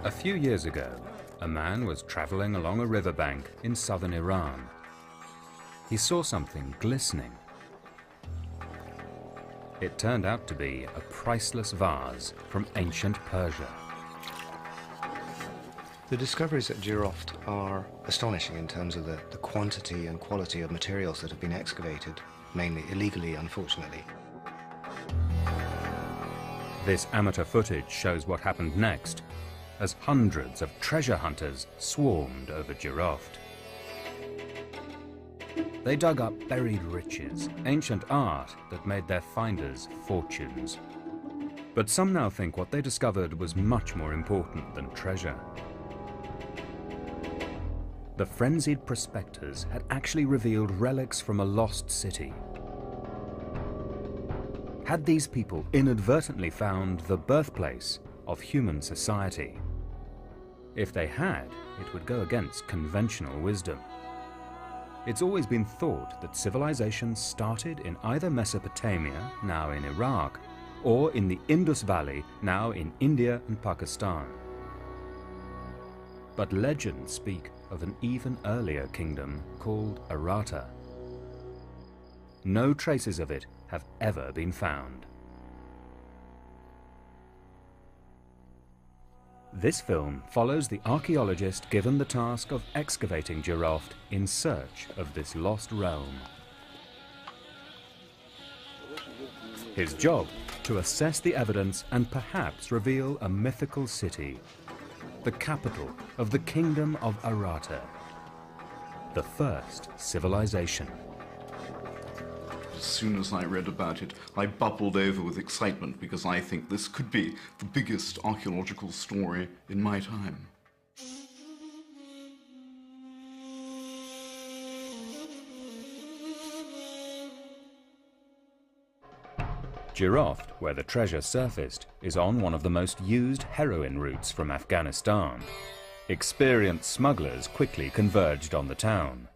A few years ago, a man was traveling along a riverbank in southern Iran. He saw something glistening. It turned out to be a priceless vase from ancient Persia. The discoveries at Jiroft are astonishing in terms of the quantity and quality of materials that have been excavated, mainly illegally, unfortunately. This amateur footage shows what happened next, as hundreds of treasure hunters swarmed over Jiroft. They dug up buried riches, ancient art that made their finders fortunes. But some now think what they discovered was much more important than treasure. The frenzied prospectors had actually revealed relics from a lost city. Had these people inadvertently found the birthplace of human society? If they had, it would go against conventional wisdom. It's always been thought that civilization started in either Mesopotamia, now in Iraq, or in the Indus Valley, now in India and Pakistan. But legends speak of an even earlier kingdom called Arata. No traces of it have ever been found. This film follows the archaeologist given the task of excavating Jiroft in search of this lost realm. His job, to assess the evidence and perhaps reveal a mythical city, the capital of the Kingdom of Arata, the first civilization. As soon as I read about it, I bubbled over with excitement because I think this could be the biggest archaeological story in my time. Jiroft, where the treasure surfaced, is on one of the most used heroin routes from Afghanistan. Experienced smugglers quickly converged on the town.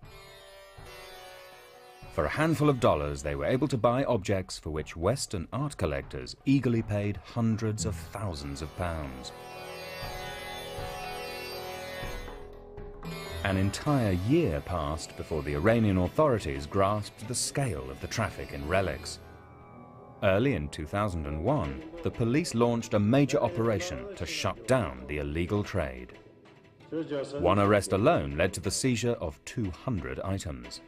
For a handful of dollars, they were able to buy objects for which Western art collectors eagerly paid hundreds of thousands of pounds. An entire year passed before the Iranian authorities grasped the scale of the traffic in relics. Early in 2001, the police launched a major operation to shut down the illegal trade. One arrest alone led to the seizure of 200 items.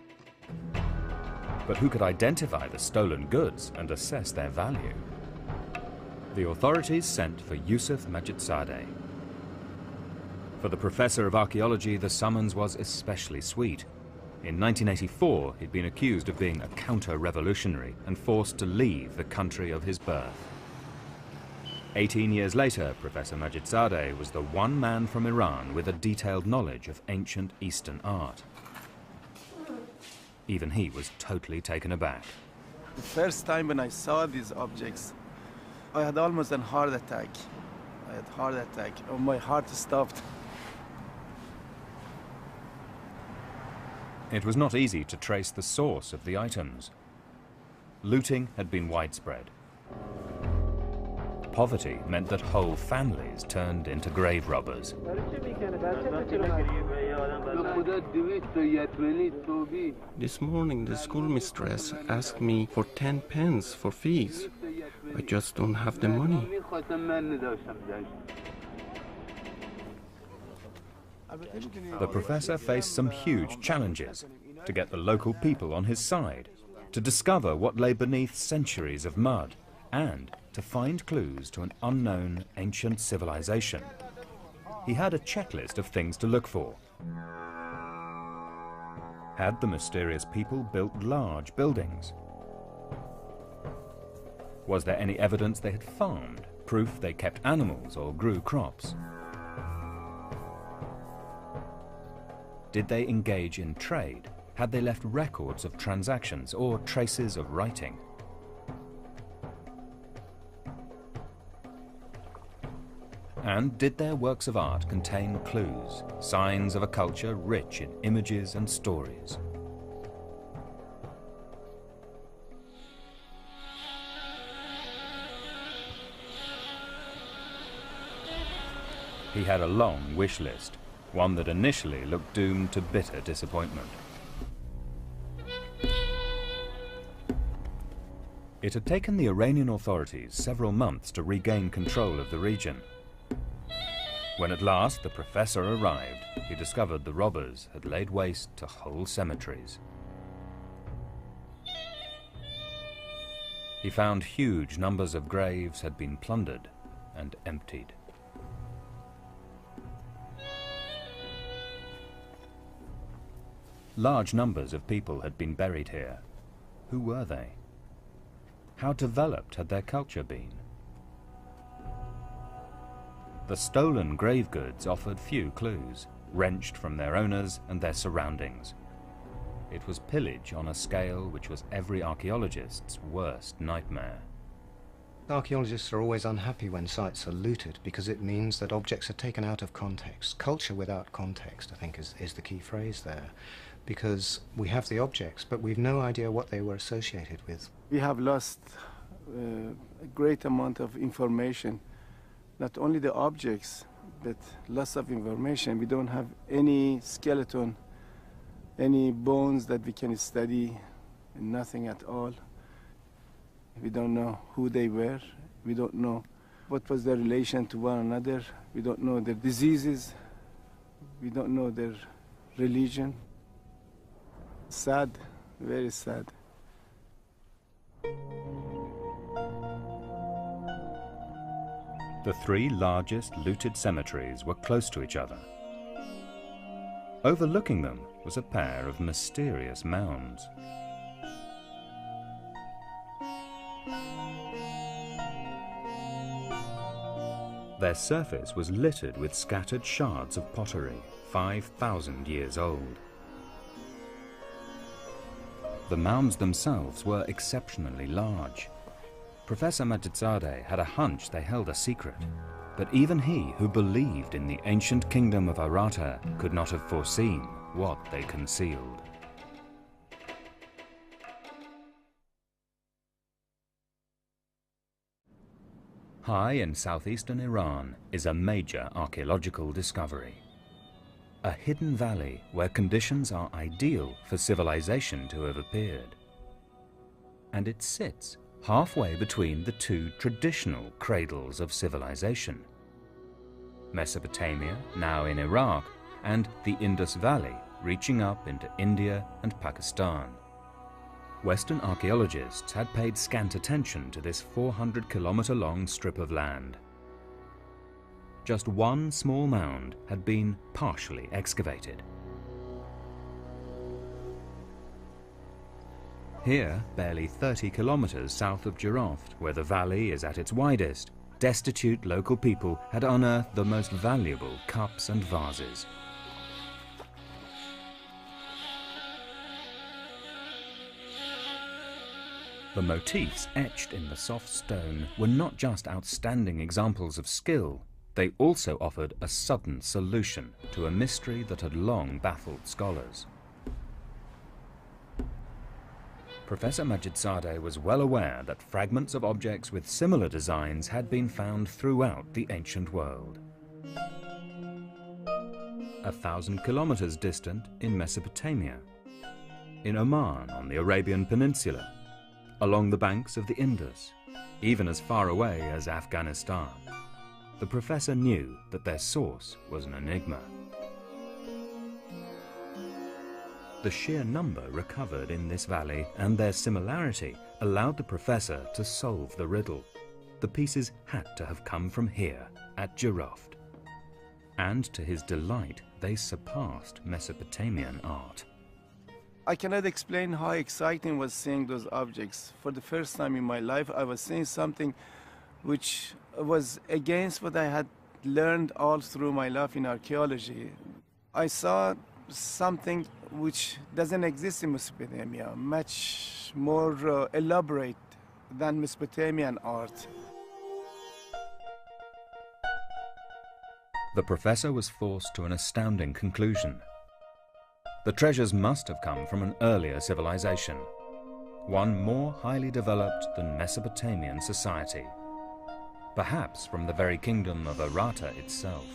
But who could identify the stolen goods and assess their value? The authorities sent for Yusuf Majidsadeh. For the professor of archaeology, the summons was especially sweet. In 1984, he'd been accused of being a counter-revolutionary and forced to leave the country of his birth. 18 years later, Professor Majidsadeh was the one man from Iran with a detailed knowledge of ancient Eastern art. Even he was totally taken aback. The first time when I saw these objects, I had almost a heart attack. My heart stopped. It was not easy to trace the source of the items. Looting had been widespread. Poverty meant that whole families turned into grave robbers. This morning the schoolmistress asked me for 10 pence for fees. I just don't have the money. The professor faced some huge challenges: to get the local people on his side, to discover what lay beneath centuries of mud, and to find clues to an unknown ancient civilization. He had a checklist of things to look for. Had the mysterious people built large buildings? Was there any evidence they had farmed, proof they kept animals or grew crops? Did they engage in trade? Had they left records of transactions or traces of writing? And did their works of art contain clues, signs of a culture rich in images and stories? He had a long wish list, one that initially looked doomed to bitter disappointment. It had taken the Iranian authorities several months to regain control of the region. When at last the professor arrived, he discovered the robbers had laid waste to whole cemeteries. He found huge numbers of graves had been plundered and emptied. Large numbers of people had been buried here. Who were they? How developed had their culture been? The stolen grave goods offered few clues, wrenched from their owners and their surroundings. It was pillage on a scale which was every archaeologist's worst nightmare. Archaeologists are always unhappy when sites are looted because it means that objects are taken out of context. Culture without context, I think, is the key phrase there. Because we have the objects, but we've no idea what they were associated with. We have lost a great amount of information, not only the objects, but lots of information. We don't have any skeleton, any bones that we can study, nothing at all. We don't know who they were. We don't know what was their relation to one another. We don't know their diseases. We don't know their religion. Sad, very sad. The three largest looted cemeteries were close to each other. Overlooking them was a pair of mysterious mounds. Their surface was littered with scattered shards of pottery, 5,000 years old. The mounds themselves were exceptionally large. Professor Majedzadeh had a hunch they held a secret, but even he, who believed in the ancient kingdom of Arata, could not have foreseen what they concealed. High in southeastern Iran is a major archaeological discovery. A hidden valley where conditions are ideal for civilization to have appeared. And it sits halfway between the two traditional cradles of civilization. Mesopotamia, now in Iraq, and the Indus Valley, reaching up into India and Pakistan. Western archaeologists had paid scant attention to this 400-kilometer-long strip of land. Just one small mound had been partially excavated. Here, barely 30 kilometers south of Jiroft, where the valley is at its widest, destitute local people had unearthed the most valuable cups and vases. The motifs etched in the soft stone were not just outstanding examples of skill, they also offered a sudden solution to a mystery that had long baffled scholars. Professor Majedzadeh was well aware that fragments of objects with similar designs had been found throughout the ancient world. 1,000 kilometers distant in Mesopotamia, in Oman on the Arabian Peninsula, along the banks of the Indus, even as far away as Afghanistan. The professor knew that their source was an enigma. The sheer number recovered in this valley and their similarity allowed the professor to solve the riddle. The pieces had to have come from here, at Jiroft. And to his delight, they surpassed Mesopotamian art. I cannot explain how exciting was seeing those objects. For the first time in my life, I was seeing something which was against what I had learned all through my life in archaeology. I saw something which doesn't exist in Mesopotamia, much more elaborate than Mesopotamian art. The professor was forced to an astounding conclusion. The treasures must have come from an earlier civilization, one more highly developed than Mesopotamian society, perhaps from the very kingdom of Arata itself.